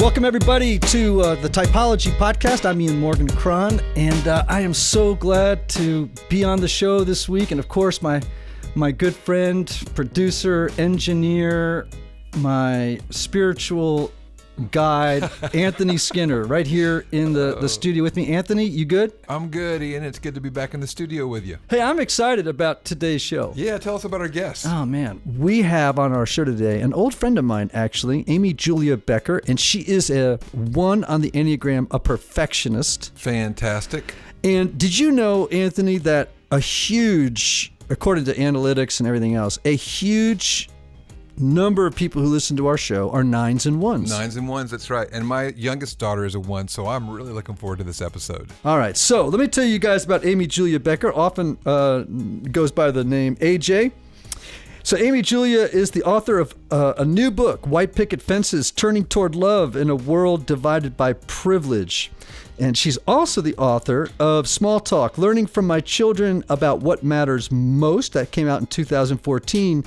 Welcome, everybody, to the Typology Podcast. I'm Ian Morgan Cron, and I am so glad to be on the show this week. And, of course, my good friend, producer, engineer, my spiritual guide, Anthony Skinner, right here in the studio with me. Anthony, you good? I'm good, Ian. It's good to be back in the studio with you. Hey, I'm excited about today's show. Yeah, tell us about our guests. Oh, man. We have on our show today an old friend of mine, actually, Amy Julia Becker, and she is a 1 on the Enneagram, a perfectionist. Fantastic. And did you know, Anthony, that a huge, according to analytics and everything else, a huge number of people who listen to our show are 9s and 1s. 9s and 1s, that's right. And my youngest daughter is a 1, so I'm really looking forward to this episode. All right, so let me tell you guys about Amy Julia Becker, often goes by the name AJ. So Amy Julia is the author of a new book, White Picket Fences, Turning Toward Love in a World Divided by Privilege. And she's also the author of Small Talk, Learning from My Children About What Matters Most. That came out in 2014.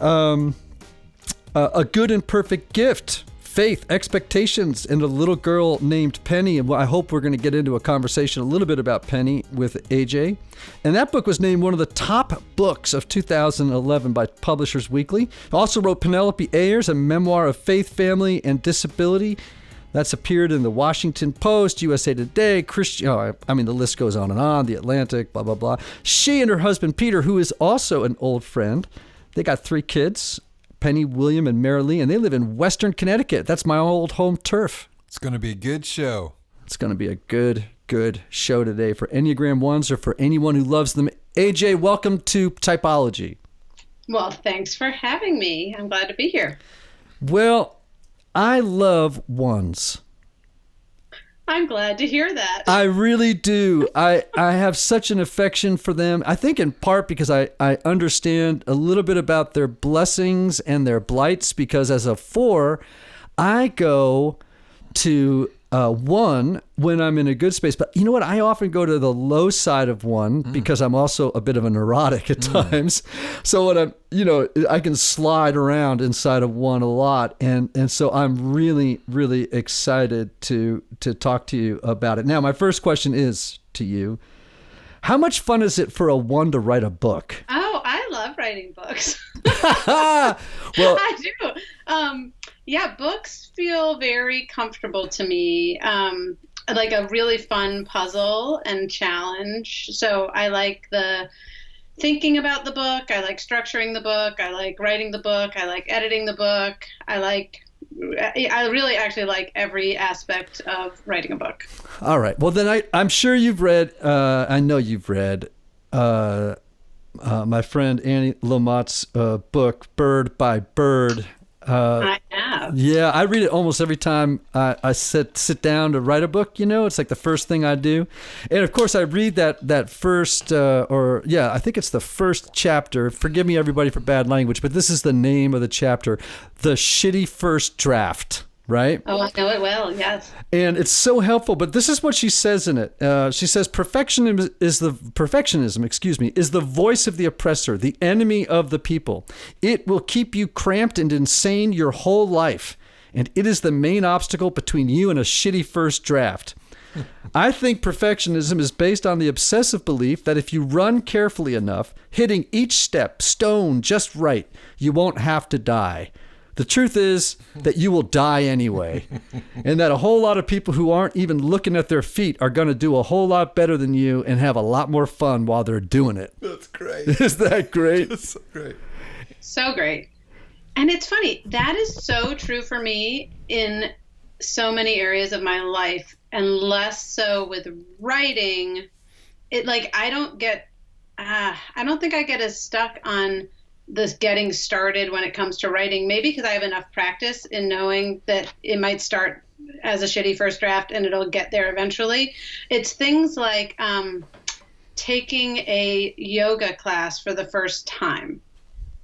A Good and Perfect Gift, Faith, Expectations, and a little girl named Penny. And I hope we're going to get into a conversation a little bit about Penny with AJ. And that book was named one of the top books of 2011 by Publishers Weekly. Also wrote Penelope Ayers, a memoir of faith, family, and disability. That's appeared in the Washington Post, USA Today, the list goes on and on, The Atlantic, blah, blah, blah. She and her husband, Peter, who is also an old friend, they got 3 kids, Penny, William, and Mary Lee, and they live in Western Connecticut. That's my old home turf. It's going to be a good show. It's going to be a good show today for Enneagram Ones or for anyone who loves them. AJ, welcome to Typology. Well, thanks for having me. I'm glad to be here. Well, I love 1s. I'm glad to hear that. I really do. I have such an affection for them. I think in part because I understand a little bit about their blessings and their blights, because as a 4, I go to 1 when I'm in a good space. But you know what? I often go to the low side of 1 because I'm also a bit of a neurotic at times. So when I can slide around inside of 1 a lot. And so I'm really, really excited to talk to you about it. Now, my first question is to you. How much fun is it for a 1 to write a book? Oh, I love writing books. Well, I do. Yeah, books feel very comfortable to me. Like a really fun puzzle and challenge. So I like the thinking about the book. I like structuring the book. I like writing the book. I like editing the book. I really actually like every aspect of writing a book. All right. Well, then I'm sure you've read, I know you've read my friend Annie Lamott's book, Bird by Bird. I have. Yeah, I read it almost every time I sit down to write a book. It's like the first thing I do. And of course, I read that first, I think it's the first chapter. Forgive me, everybody, for bad language, but this is the name of the chapter, The Shitty First Draft. Right? Oh, I know it well, yes. And it's so helpful, but this is what she says in it. She says, perfectionism is the voice of the oppressor, the enemy of the people. It will keep you cramped and insane your whole life, and it is the main obstacle between you and a shitty first draft. I think perfectionism is based on the obsessive belief that if you run carefully enough, hitting each stone just right, you won't have to die. The truth is that you will die anyway, and that a whole lot of people who aren't even looking at their feet are going to do a whole lot better than you and have a lot more fun while they're doing it. That's great. Is that great? That's so great. So great. And it's funny, that is so true for me in so many areas of my life, and less so with writing. I don't think I get as stuck on this getting started when it comes to writing, maybe because I have enough practice in knowing that it might start as a shitty first draft and it'll get there eventually. It's things like taking a yoga class for the first time.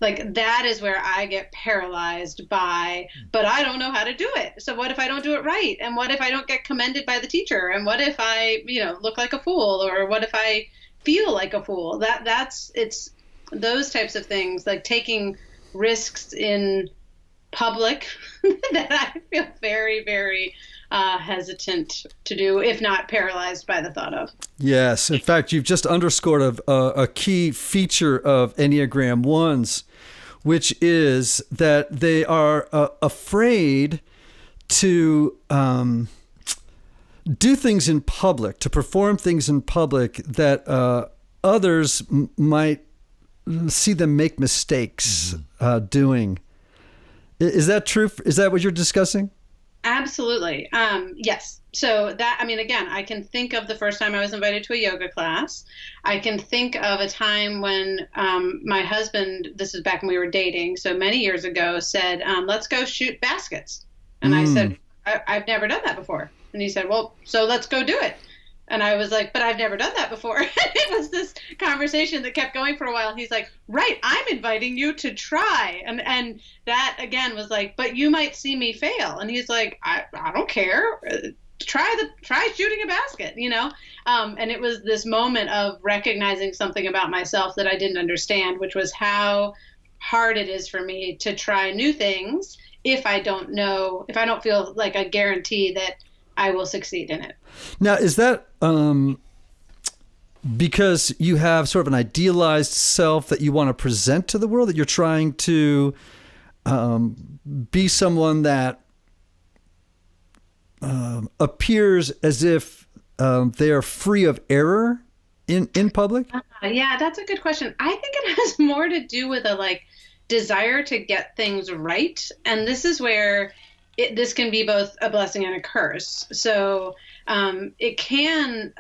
Like that is where I get paralyzed by, but I don't know how to do it. So what if I don't do it right? And what if I don't get commended by the teacher? And what if I, look like a fool? Or what if I feel like a fool? It's those types of things, like taking risks in public that I feel very, very hesitant to do, if not paralyzed by the thought of. Yes. In fact, you've just underscored a key feature of Enneagram Ones, which is that they are afraid to do things in public, to perform things in public that others might see them make mistakes doing. Is that true? Is that what you're discussing? Absolutely. Yes. So that, I mean, again, I can think of the first time I was invited to a yoga class. I can think of a time when my husband, this is back when we were dating, so many years ago, said, let's go shoot baskets. And I said, I've never done that before. And he said, well, so let's go do it. And I was like, but I've never done that before. It was this conversation that kept going for a while. And he's like, right, I'm inviting you to try. And that, again, was like, but you might see me fail. And he's like, I don't care. Try shooting a basket, you know? And it was this moment of recognizing something about myself that I didn't understand, which was how hard it is for me to try new things if I don't feel like a guarantee that I will succeed in it. Now, is that because you have sort of an idealized self that you want to present to the world, that you're trying to be someone that appears as if they are free of error in public? Yeah, that's a good question. I think it has more to do with a desire to get things right. And this is where this can be both a blessing and a curse. So it can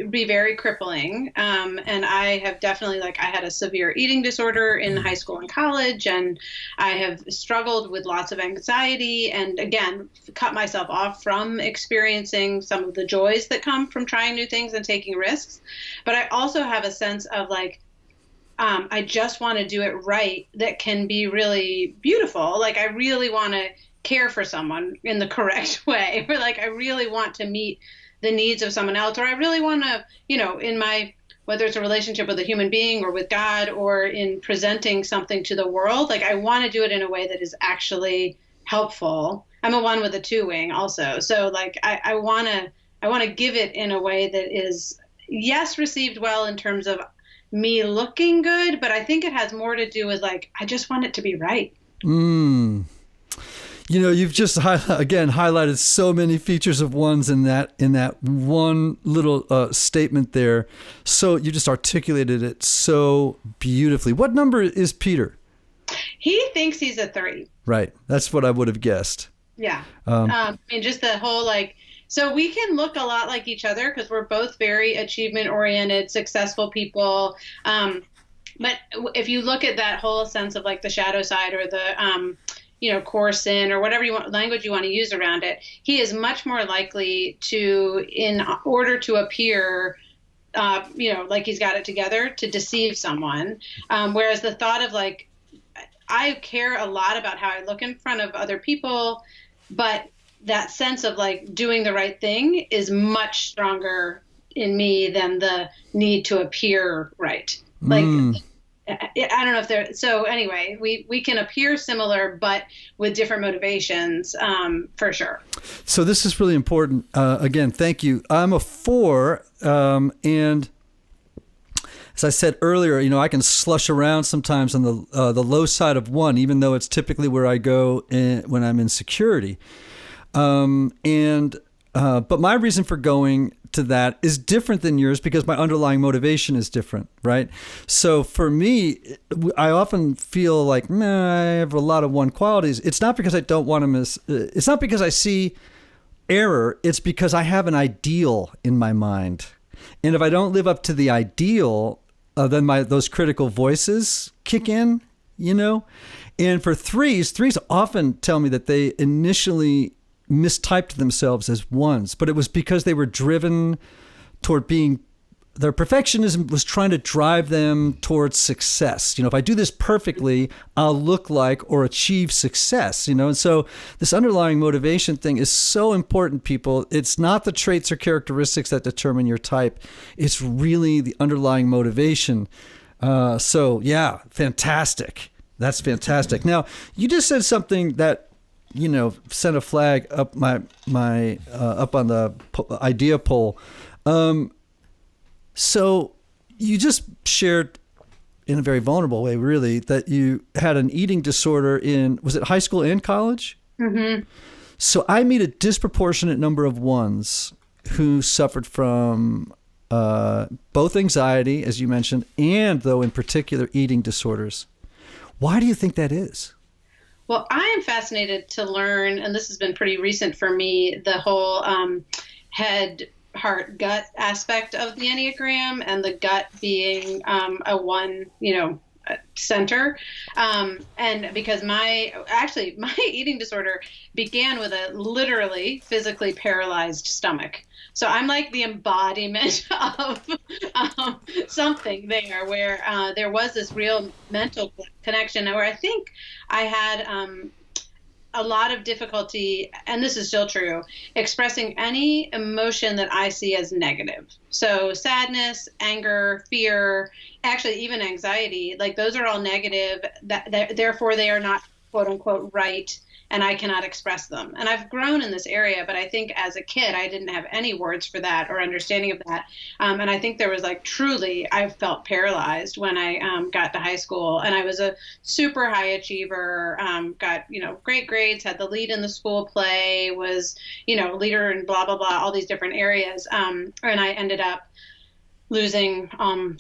be very crippling. And I have definitely, I had a severe eating disorder in high school and college, and I have struggled with lots of anxiety and, again, cut myself off from experiencing some of the joys that come from trying new things and taking risks. But I also have a sense of I just want to do it right that can be really beautiful. I really want to care for someone in the correct way, or I really want to meet the needs of someone else, or I really want to, in my, whether it's a relationship with a human being or with God, or in presenting something to the world, I want to do it in a way that is actually helpful. I'm a 1 with a 2 wing also. So I want to give it in a way that is, yes, received well in terms of me looking good, but I think it has more to do with I just want it to be right. You've just highlighted so many features of ones in that one little statement there. So you just articulated it so beautifully. What number is Peter? He thinks he's a 3. Right. That's what I would have guessed. Yeah. Just the whole so we can look a lot like each other because we're both very achievement oriented, successful people. But if you look at that whole sense of the shadow side or the core sin or whatever language you want to use around it, he is much more likely to, in order to appear, like he's got it together, to deceive someone. Whereas the thought of I care a lot about how I look in front of other people, but that sense of doing the right thing is much stronger in me than the need to appear right. I don't know if they're, so anyway, we can appear similar, but with different motivations, for sure. So this is really important. Again, thank you. I'm a 4, and as I said earlier, you know, I can slush around sometimes on the low side of one, even though it's typically where I go when I'm in security. But my reason for going to that is different than yours because my underlying motivation is different, right? So for me, I often feel like, I have a lot of one qualities. It's not because I don't want to it's not because I see error. It's because I have an ideal in my mind. And if I don't live up to the ideal, then those critical voices kick in, you know? And for threes often tell me that they initially mistyped themselves as ones, but it was because they were driven toward their perfectionism was trying to drive them towards success. You know, if I do this perfectly, I'll look like or achieve success, you know? And so this underlying motivation thing is so important, people. It's not the traits or characteristics that determine your type. It's really the underlying motivation. So yeah, fantastic. That's fantastic. Now, you just said something that, sent a flag up up on the idea poll. So you just shared in a very vulnerable way, really, that you had an eating disorder was it high school and college? Mm-hmm. So I meet a disproportionate number of ones who suffered from both anxiety, as you mentioned, and, though, in particular, eating disorders. Why do you think that is? Well, I am fascinated to learn, and this has been pretty recent for me, the whole head, heart, gut aspect of the Enneagram, and the gut being a one, center. And because my eating disorder began with a literally physically paralyzed stomach. So I'm like the embodiment of something there where there was this real mental connection where I think I had a lot of difficulty, and this is still true, expressing any emotion that I see as negative. So sadness, anger, fear, actually even anxiety, like those are all negative, therefore they are not quote unquote right, and I cannot express them. And I've grown in this area, but I think as a kid, I didn't have any words for that or understanding of that. And I think there was truly, I felt paralyzed when I got to high school, and I was a super high achiever, got, great grades, had the lead in the school play, was, leader in blah, blah, blah, all these different areas. And I ended up losing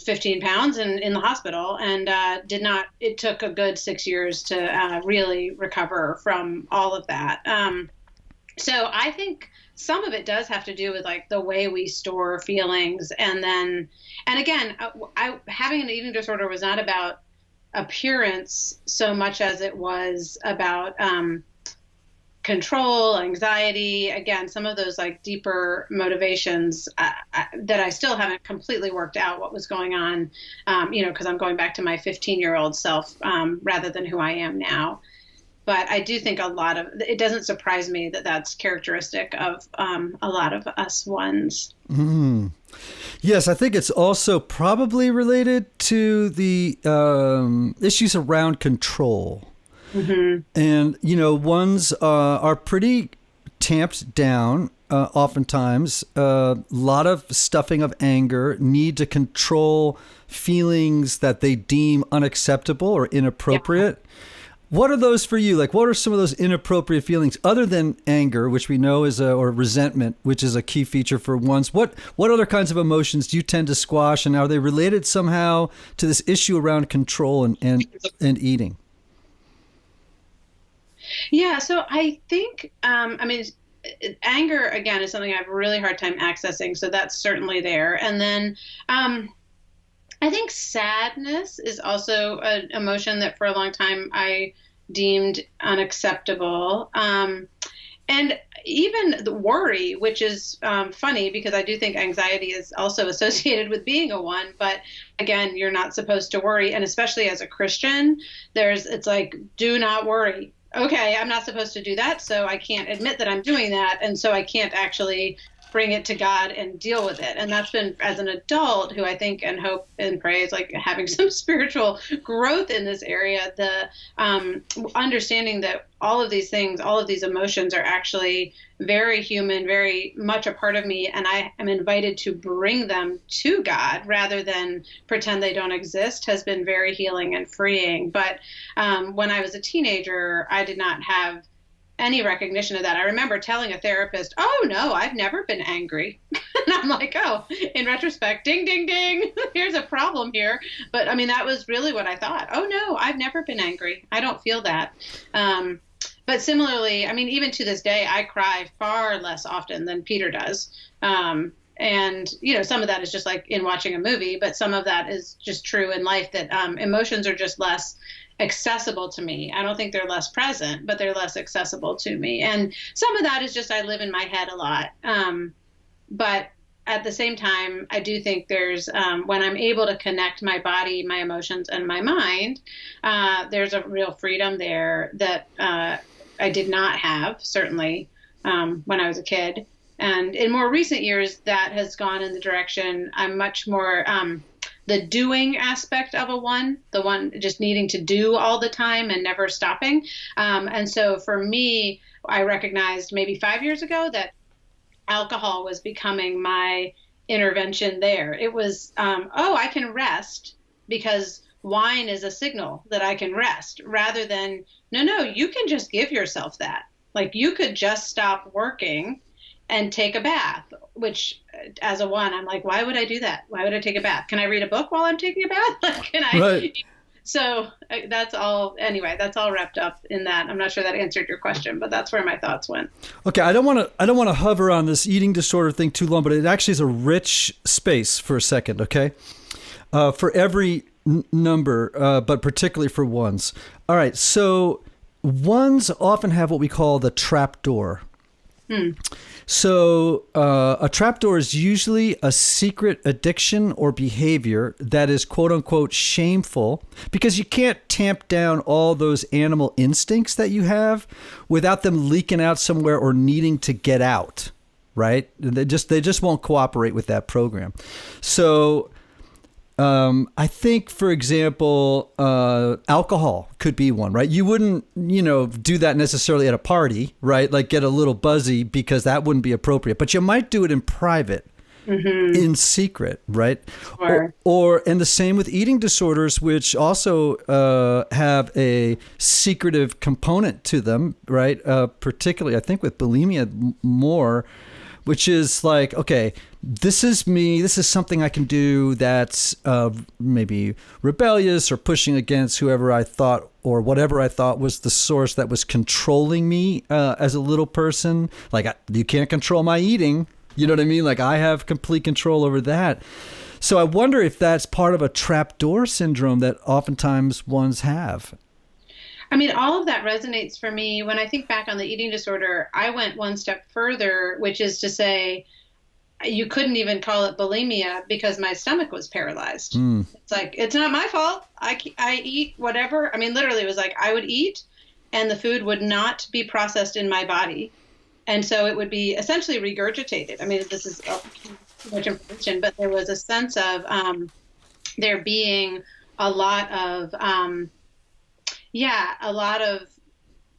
15 pounds in the hospital, and it took a good 6 years to really recover from all of that. So I think some of it does have to do with the way we store feelings. And again, having an eating disorder was not about appearance so much as it was about control, anxiety, again, some of those deeper motivations that I still haven't completely worked out what was going on, because I'm going back to my 15-year-old self rather than who I am now. But I do think it doesn't surprise me that that's characteristic of a lot of us ones. Mm. Yes, I think it's also probably related to the issues around control. Mm-hmm. And, ones are pretty tamped down, oftentimes. A lot of stuffing of anger, need to control feelings that they deem unacceptable or inappropriate. Yeah. What are those for you? What are some of those inappropriate feelings other than anger, which we know is or resentment, which is a key feature for ones? What other kinds of emotions do you tend to squash, and are they related somehow to this issue around control and eating? Yeah, so I think, anger, again, is something I have a really hard time accessing, so that's certainly there. And then I think sadness is also an emotion that for a long time I deemed unacceptable. And even the worry, which is funny because I do think anxiety is also associated with being a one, but again, you're not supposed to worry. And especially as a Christian, it's do not worry. Okay, I'm not supposed to do that, so I can't admit that I'm doing that, and so I can't actually bring it to God and deal with it. And that's been, as an adult who I think and hope and pray is having some spiritual growth in this area, the understanding that all of these things, all of these emotions are actually very human, very much a part of me, and I am invited to bring them to God rather than pretend they don't exist, has been very healing and freeing. But when I was a teenager, I did not have any recognition of that. I remember telling a therapist, "Oh no, I've never been angry." And I'm like, "Oh, in retrospect, ding, ding, ding, here's a problem here." But that was really what I thought. Oh no, I've never been angry. I don't feel that. But similarly, even to this day, I cry far less often than Peter does. And, some of that is just in watching a movie, but some of that is just true in life that emotions are just less accessible to me. I don't think they're less present, but they're less accessible to me. And some of that is just I live in my head a lot. But at the same time, I do think there's when I'm able to connect my body, my emotions, and my mind, there's a real freedom there that I did not have, certainly, when I was a kid. And in more recent years, that has gone in the direction I'm much more the doing aspect of a one, the one just needing to do all the time and never stopping. And so for me, I recognized maybe 5 years ago that alcohol was becoming my intervention there. It was, I can rest because wine is a signal that I can rest, rather than, no, you can just give yourself that. Like, you could just stop working and take a bath, which as a one, I'm like, why would I do that? Why would I take a bath? Can I read a book while I'm taking a bath? Like, can I? Right. So that's all. Anyway, that's all wrapped up in that. I'm not sure that answered your question, but that's where my thoughts went. Okay, I don't want to hover on this eating disorder thing too long, but it actually is a rich space for a second. Okay, for every number, but particularly for ones. All right, so ones often have what we call the trapdoor. So a trapdoor is usually a secret addiction or behavior that is quote unquote shameful, because you can't tamp down all those animal instincts that you have without them leaking out somewhere or needing to get out, right? They just won't cooperate with that program. So I think, for example, alcohol could be one, right? You wouldn't, do that necessarily at a party, right? Like get a little buzzy, because that wouldn't be appropriate, but you might do it in private, in secret, right? Or and the same with eating disorders, which also have a secretive component to them, right? Particularly, I think with bulimia more, which is like, okay, this is me. This is something I can do that's maybe rebellious or pushing against whoever I thought or whatever I thought was the source that was controlling me as a little person. Like, you can't control my eating. You know what I mean? Like, I have complete control over that. So I wonder if that's part of a trapdoor syndrome that oftentimes ones have. I mean, all of that resonates for me. When I think back on the eating disorder, I went one step further, which is to say, you couldn't even call it bulimia because my stomach was paralyzed. It's like, it's not my fault. I eat whatever. I mean, literally, it was like I would eat and the food would not be processed in my body. And so it would be essentially regurgitated. I mean, this is too much information, but there was a sense of there being a lot of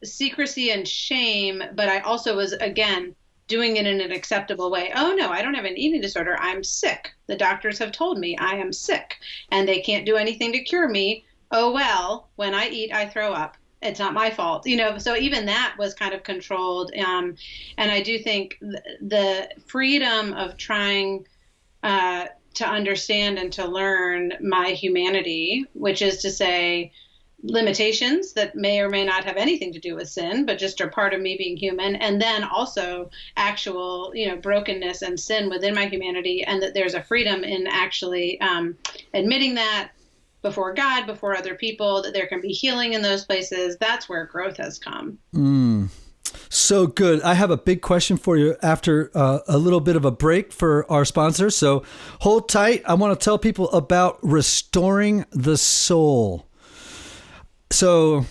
secrecy and shame, but I also was, again, doing it in an acceptable way. Oh, no, I don't have an eating disorder. I'm sick. The doctors have told me I am sick and they can't do anything to cure me. Oh, well, when I eat, I throw up. It's not my fault. So even that was kind of controlled. And I do think the freedom of trying to understand and to learn my humanity, which is to say, limitations that may or may not have anything to do with sin, but just are part of me being human. And then also actual, brokenness and sin within my humanity. And that there's a freedom in actually admitting that before God, before other people, that there can be healing in those places. That's where growth has come. So good. I have a big question for you after a little bit of a break for our sponsor. So hold tight. I want to tell people about Restoring the Soul. So,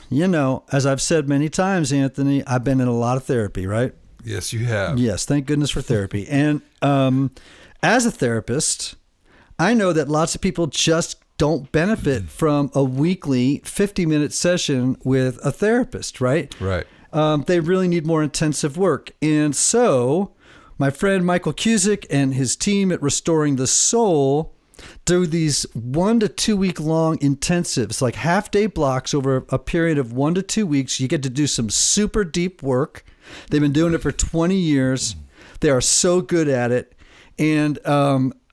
as I've said many times, Anthony, I've been in a lot of therapy, right? Yes, you have. Yes, thank goodness for therapy. And as a therapist, I know that lots of people just don't benefit from a weekly 50-minute session with a therapist, right? Right. They really need more intensive work. And so my friend Michael Cusick and his team at Restoring the Soul do these 1 to 2 week long intensives, like half-day blocks over a period of 1 to 2 weeks. You get to do some super deep work. They've been doing it for 20 years. They are so good at it. And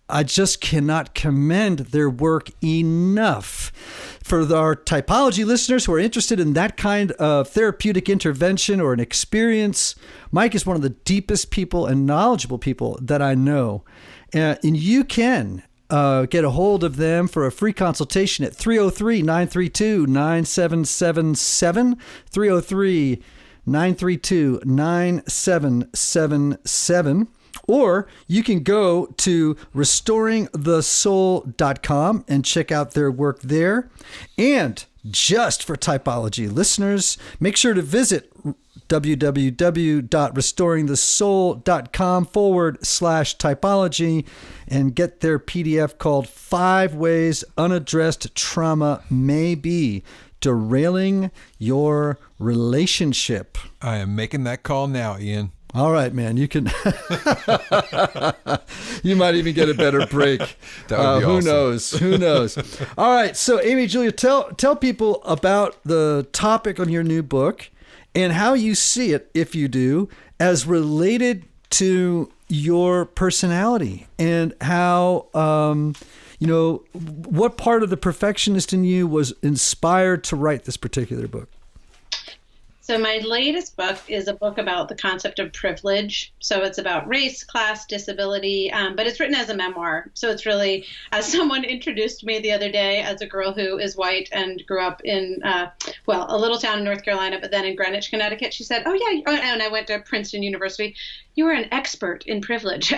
I just cannot commend their work enough. For our typology listeners who are interested in that kind of therapeutic intervention or an experience, Mike is one of the deepest people and knowledgeable people that I know. And you can get a hold of them for a free consultation at 303-932-9777, 303-932-9777. Or you can go to restoringthesoul.com and check out their work there. And just for typology listeners, make sure to visit www.restoringthesoul.com/typology and get their PDF called 5 Ways Unaddressed Trauma May Be Derailing Your Relationship. I am making that call now, Ian. All right, man. You can. You might even get a better break. That would be who awesome. knows? Who knows? All right. So, Amy, Julia, tell people about the topic on your new book and how you see it, if you do, as related to your personality and how, what part of the perfectionist in you was inspired to write this particular book. So my latest book is a book about the concept of privilege. So it's about race, class, disability, but it's written as a memoir. So it's really, as someone introduced me the other day as a girl who is white and grew up in, a little town in North Carolina, but then in Greenwich, Connecticut, she said, and I went to Princeton University, you are an expert in privilege. So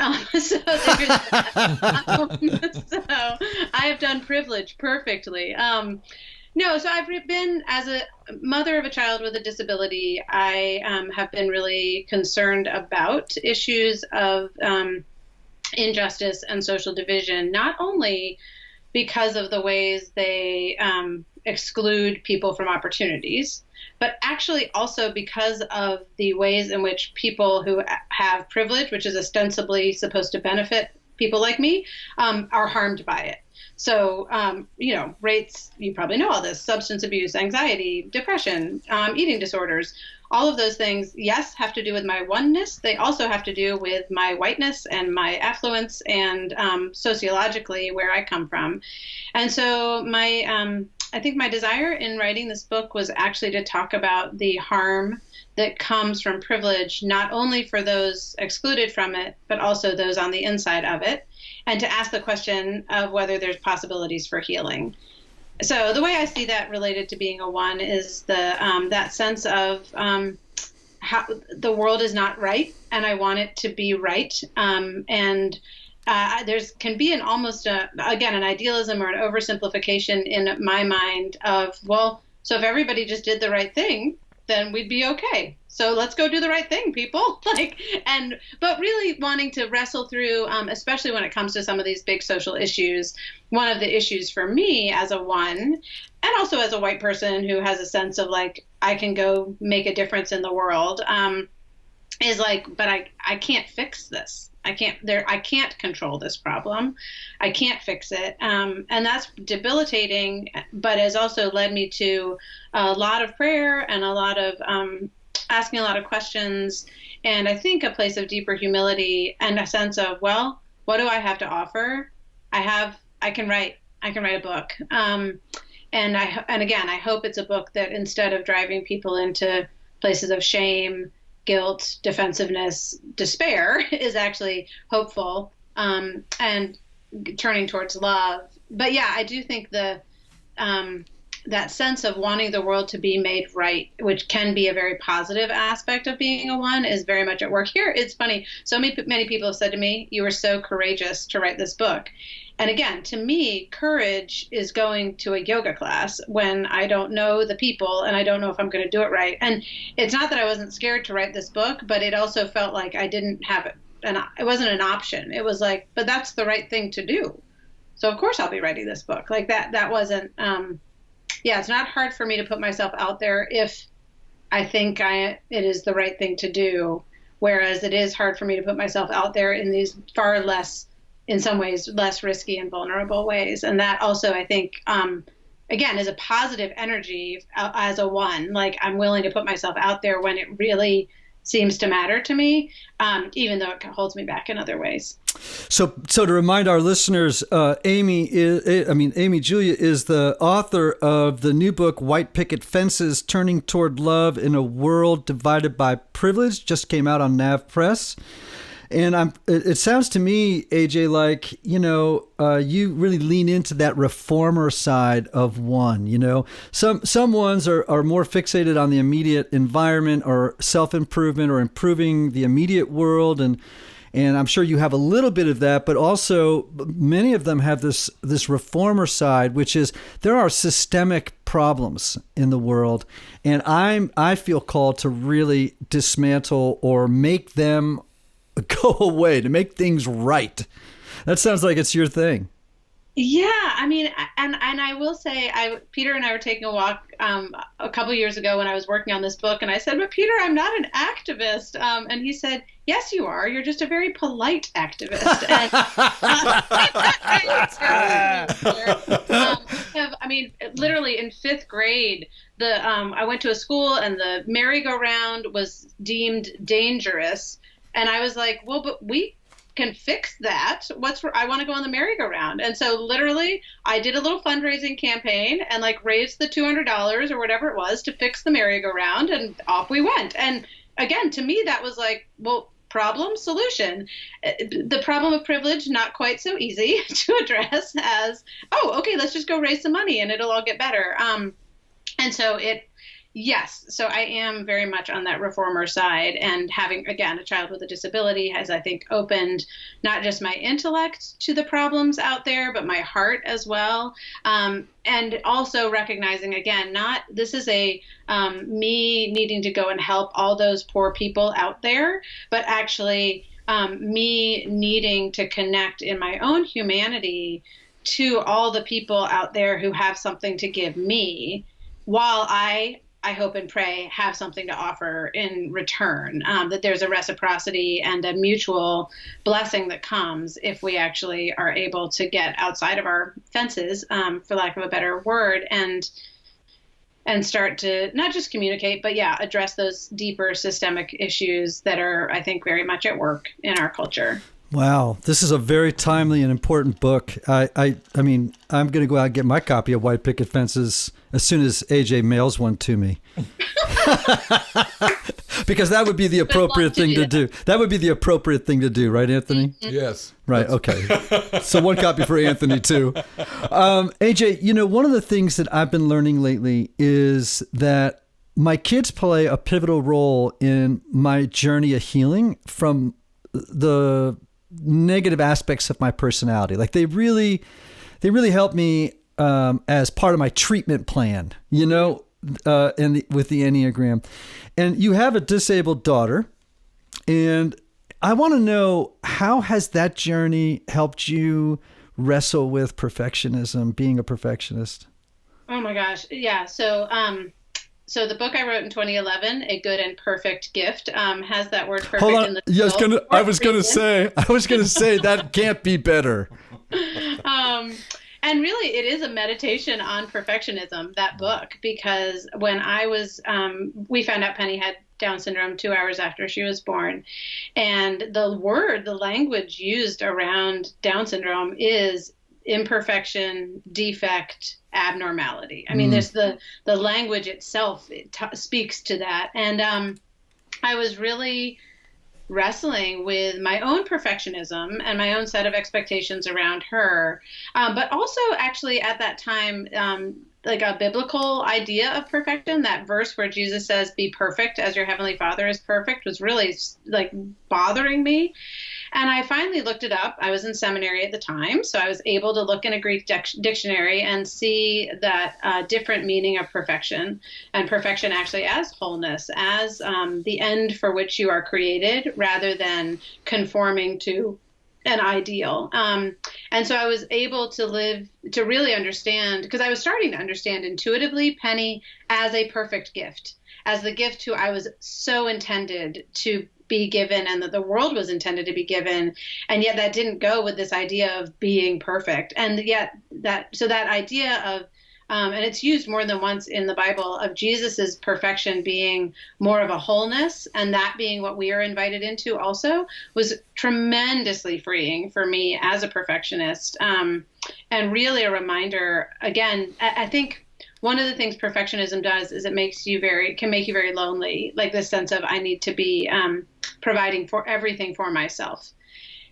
I have done privilege perfectly. No, so I've been, as a mother of a child with a disability, I have been really concerned about issues of injustice and social division, not only because of the ways they exclude people from opportunities, but actually also because of the ways in which people who have privilege, which is ostensibly supposed to benefit people like me, are harmed by it. So, rates, you probably know all this, substance abuse, anxiety, depression, eating disorders, all of those things, yes, have to do with my oneness. They also have to do with my whiteness and my affluence and sociologically where I come from. And so I think my desire in writing this book was actually to talk about the harm that comes from privilege, not only for those excluded from it, but also those on the inside of it, and to ask the question of whether there's possibilities for healing. So the way I see that related to being a one is that sense of how the world is not right, and I want it to be right. There's can be an idealism or an oversimplification in my mind of, so if everybody just did the right thing, then we'd be okay. So let's go do the right thing, people. But really wanting to wrestle through, especially when it comes to some of these big social issues. One of the issues for me as a one, and also as a white person who has a sense of I can go make a difference in the world, is but I can't fix this. I can't control this problem. I can't fix it. And that's debilitating, but has also led me to a lot of prayer and a lot of asking a lot of questions. And I think a place of deeper humility and a sense of, what do I have to offer? I can write a book. And again, I hope it's a book that instead of driving people into places of shame, guilt, defensiveness, despair, is actually hopeful and turning towards love. But yeah, I do think that sense of wanting the world to be made right, which can be a very positive aspect of being a one, is very much at work here. It's funny. So many people have said to me, you were so courageous to write this book. And again, to me, courage is going to a yoga class when I don't know the people and I don't know if I'm going to do it right. And it's not that I wasn't scared to write this book, but it also felt like I didn't have it. And it wasn't an option. It was but that's the right thing to do. So of course I'll be writing this book. That wasn't, it's not hard for me to put myself out there if I think it is the right thing to do. Whereas it is hard for me to put myself out there in these far less, in some ways, less risky and vulnerable ways. And that also, I think, again, is a positive energy as a one. I'm willing to put myself out there when it really seems to matter to me, even though it holds me back in other ways. So to remind our listeners, Amy Julia is the author of the new book, White Picket Fences, Turning Toward Love in a World Divided by Privilege, just came out on Nav Press. And it sounds to me, AJ, you really lean into that reformer side of one. Some ones are more fixated on the immediate environment or self-improvement or improving the immediate world. And I'm sure you have a little bit of that, but also many of them have this reformer side, which is there are systemic problems in the world, and I feel called to really dismantle or make them go away, to make things right. That sounds like it's your thing. Yeah, I mean, and I will say, Peter and I were taking a walk a couple years ago when I was working on this book, and I said, "But Peter, I'm not an activist," and he said, "Yes, you are. You're just a very polite activist." And, I mean, literally in fifth grade, I went to a school, and the merry-go-round was deemed dangerous, and I was like, "Well, but we can fix that. I want to go on the merry-go-round." And so literally I did a little fundraising campaign and like raised the $200 or whatever it was to fix the merry-go-round, and off we went. And again, to me, that was like, well, problem, solution. The problem of privilege, not quite so easy to address as, oh, okay, let's just go raise some money and it'll all get better. And so yes. So I am very much on that reformer side, and having, again, a child with a disability has, I think, opened not just my intellect to the problems out there, but my heart as well. And also recognizing, again, this is me needing to go and help all those poor people out there, but actually me needing to connect in my own humanity to all the people out there who have something to give me, while I hope and pray have something to offer in return, that there's a reciprocity and a mutual blessing that comes if we actually are able to get outside of our fences, for lack of a better word, and start to not just communicate, but address those deeper systemic issues that are, I think, very much at work in our culture. Wow, this is a very timely and important book. I mean, I'm going to go out and get my copy of White Picket Fences as soon as AJ mails one to me. Because that would be the appropriate thing to do. That would be the appropriate thing to do, right, Anthony? Yes. Right, okay. So one copy for Anthony, too. AJ, one of the things that I've been learning lately is that my kids play a pivotal role in my journey of healing from the negative aspects of my personality. Like they really help me as part of my treatment plan, with the Enneagram. And you have a disabled daughter, and I want to know, how has that journey helped you wrestle with perfectionism, being a perfectionist? Oh my gosh. Yeah. So the book I wrote in 2011, A Good and Perfect Gift, has that word perfect in the title. I was going to say that can't be better. And really, it is a meditation on perfectionism, that book, because when I was, we found out Penny had Down syndrome 2 hours after she was born. And the language used around Down syndrome is imperfection, defect, abnormality. I mean, there's the language itself speaks to that. And I was really wrestling with my own perfectionism and my own set of expectations around her. But also actually at that time, like a biblical idea of perfection, that verse where Jesus says, "Be perfect as your heavenly Father is perfect," was really like bothering me. And I finally looked it up. I was in seminary at the time, so I was able to look in a Greek dictionary and see that different meaning of perfection, and perfection actually as wholeness, as the end for which you are created, rather than conforming to an ideal. And so I was able to really understand, because I was starting to understand intuitively Penny as a perfect gift, as the gift who I was so intended to be given, and that the world was intended to be given. And yet that didn't go with this idea of being perfect. And yet that idea of, and it's used more than once in the Bible, of Jesus's perfection being more of a wholeness, and that being what we are invited into also, was tremendously freeing for me as a perfectionist. And really a reminder, again, I think one of the things perfectionism does is it can make you very lonely, like this sense of I need to be providing for everything for myself.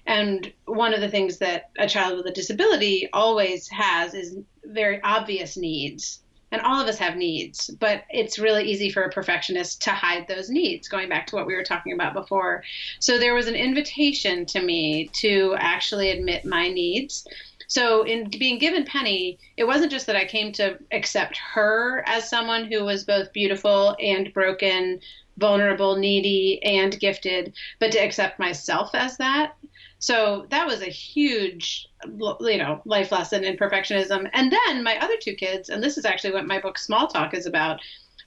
And one of the things that a child with a disability always has is very obvious needs. and all of us have needs, but it's really easy for a perfectionist to hide those needs, going back to what we were talking about before. So there was an invitation to me to actually admit my needs. So in being given Penny, it wasn't just that I came to accept her as someone who was both beautiful and broken, vulnerable, needy, and gifted, but to accept myself as that. So that was a huge, life lesson in perfectionism. And then my other two kids, and this is actually what my book Small Talk is about,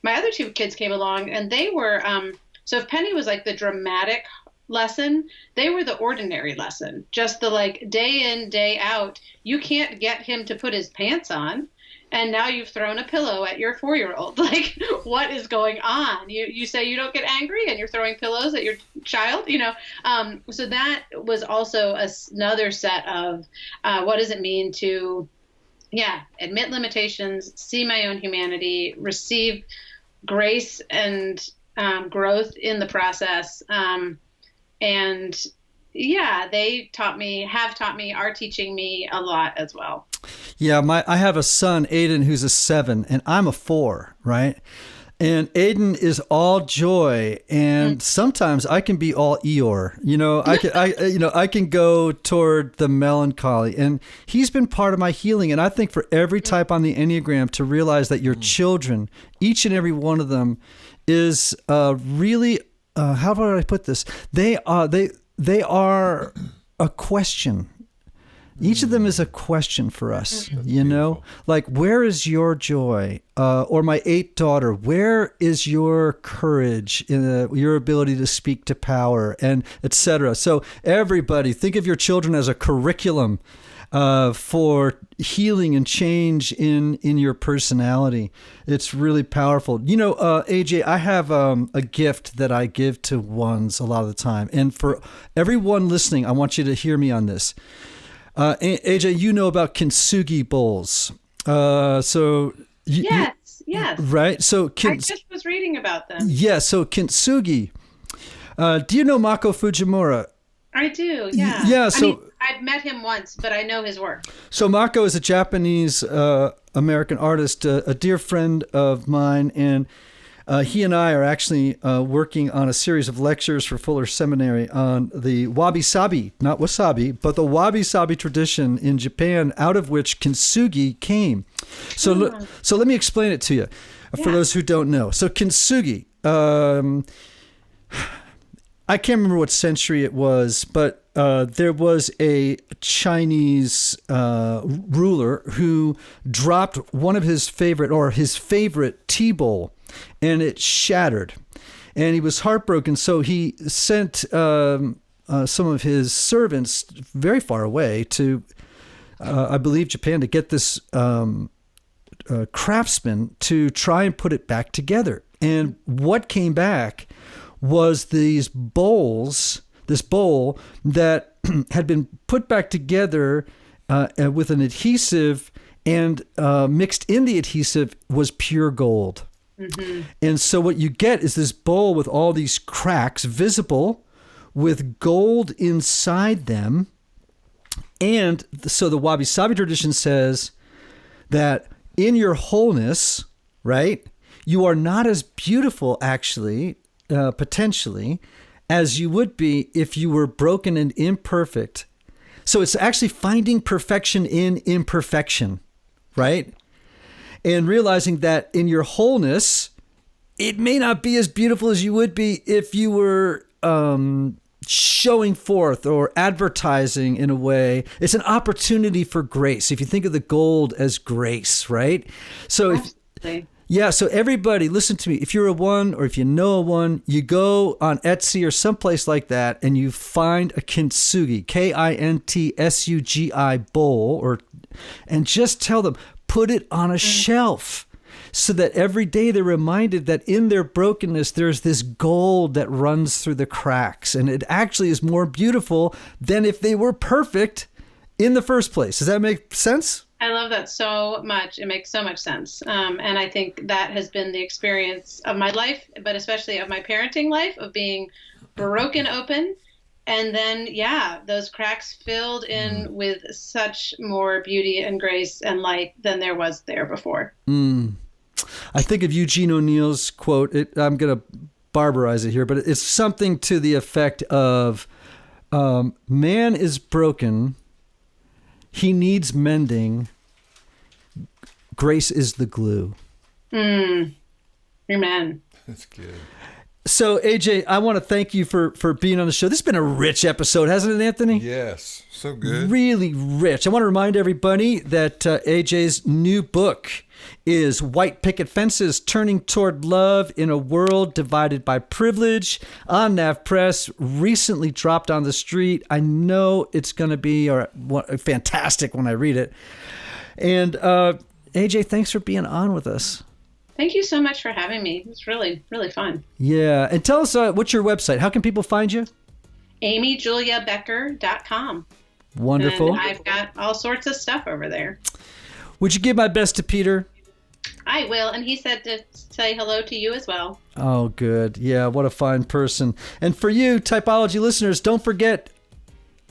my other two kids came along and they were, so if Penny was like the dramatic lesson, they were the ordinary lesson, just the like day in, day out. You can't get him to put his pants on, and now you've thrown a pillow at your 4-year-old. Like, what is going on? You say you don't get angry, and you're throwing pillows at your child. So that was also another set of what does it mean to, admit limitations, see my own humanity, receive grace and growth in the process. They have taught me, are teaching me a lot as well. Yeah, I have a son, Aiden, who's a 7, and I'm a 4, right? And Aiden is all joy, and sometimes I can be all Eeyore. I can go toward the melancholy, and he's been part of my healing. And I think for every type on the Enneagram, to realize that your children, each and every one of them, is really. How would I put this? They are a question. Each of them is a question for us, like, where is your joy? Or my 8th daughter, where is your courage, your ability to speak to power, and etc. So everybody, think of your children as a curriculum for healing and change in your personality. It's really powerful. AJ, I have a gift that I give to ones a lot of the time. And for everyone listening, I want you to hear me on this. AJ, you know about kintsugi bowls. Yes. Right? So I just was reading about them. Yeah, so kintsugi. Do you know Mako Fujimura? I do, yeah. Yeah, so I've met him once, but I know his work. So Mako is a Japanese American artist, a dear friend of mine, and he and I are actually working on a series of lectures for Fuller Seminary on the wabi-sabi, not wasabi, but the wabi-sabi tradition in Japan, out of which kintsugi came. So let me explain it to you, for those who don't know. So kintsugi, I can't remember what century it was, but there was a Chinese ruler who dropped one of his favorite tea bowl, and it shattered, and he was heartbroken. So he sent some of his servants very far away to, I believe, Japan, to get this craftsman to try and put it back together. And what came back was this bowl that had been put back together with an adhesive, and mixed in the adhesive was pure gold. Mm-hmm. And so what you get is this bowl with all these cracks visible with gold inside them. And so the wabi-sabi tradition says that in your wholeness, right, you are not as beautiful, actually, potentially, as you would be if you were broken and imperfect. So it's actually finding perfection in imperfection, right? And realizing that in your wholeness, it may not be as beautiful as you would be if you were showing forth or advertising in a way. It's an opportunity for grace. If you think of the gold as grace, right? So so everybody, listen to me. If you're a 1 or if you know a 1, you go on Etsy or someplace like that and you find a kintsugi, KINTSUGI bowl, and just tell them, put it on a shelf, so that every day they're reminded that in their brokenness, there's this gold that runs through the cracks. And it actually is more beautiful than if they were perfect in the first place. Does that make sense? I love that so much. It makes so much sense. And I think that has been the experience of my life, but especially of my parenting life, of being broken open. And then, those cracks filled in with such more beauty and grace and light than there was there before. I think of Eugene O'Neill's quote. I'm going to barbarize it here, but it's something to the effect of, man is broken. He needs mending. Grace is the glue. Amen. That's good. So, AJ, I want to thank you for being on the show. This has been a rich episode, hasn't it, Anthony? Yes, so good. Really rich. I want to remind everybody that AJ's new book is White Picket Fences, Turning Toward Love in a World Divided by Privilege, on Nav Press, recently dropped on the street. I know it's going to be fantastic when I read it. And AJ, thanks for being on with us. Thank you so much for having me. It's really, really fun. Yeah. And tell us, what's your website? How can people find you? AmyJuliaBecker.com. Wonderful. And I've got all sorts of stuff over there. Would you give my best to Peter? I will. And he said to say hello to you as well. Oh, good. Yeah, what a fine person. And for you, Typology listeners, don't forget,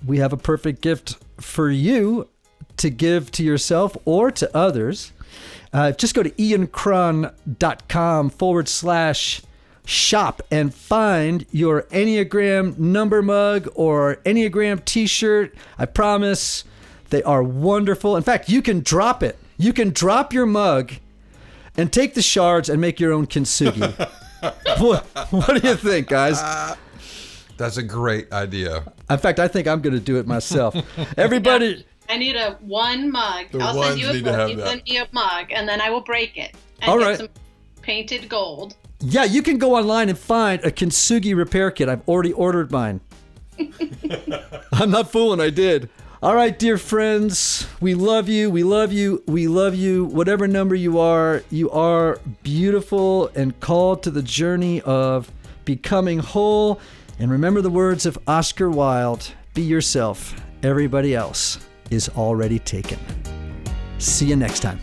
we have a perfect gift for you to give to yourself or to others. Just go to iancron.com/shop and find your Enneagram number mug or Enneagram t-shirt. I promise they are wonderful. In fact, you can drop it. You can drop your mug and take the shards and make your own kintsugi. What do you think, guys? That's a great idea. In fact, I think I'm going to do it myself. Everybody... I need one mug. I'll send you a book. You send me a mug, and then I will break it and All get right. some painted gold. Yeah, you can go online and find a kintsugi repair kit. I've already ordered mine. I'm not fooling, I did. All right, dear friends, we love you. We love you. We love you. Whatever number you are beautiful and called to the journey of becoming whole. And remember the words of Oscar Wilde, be yourself. Everybody else is already taken. See you next time.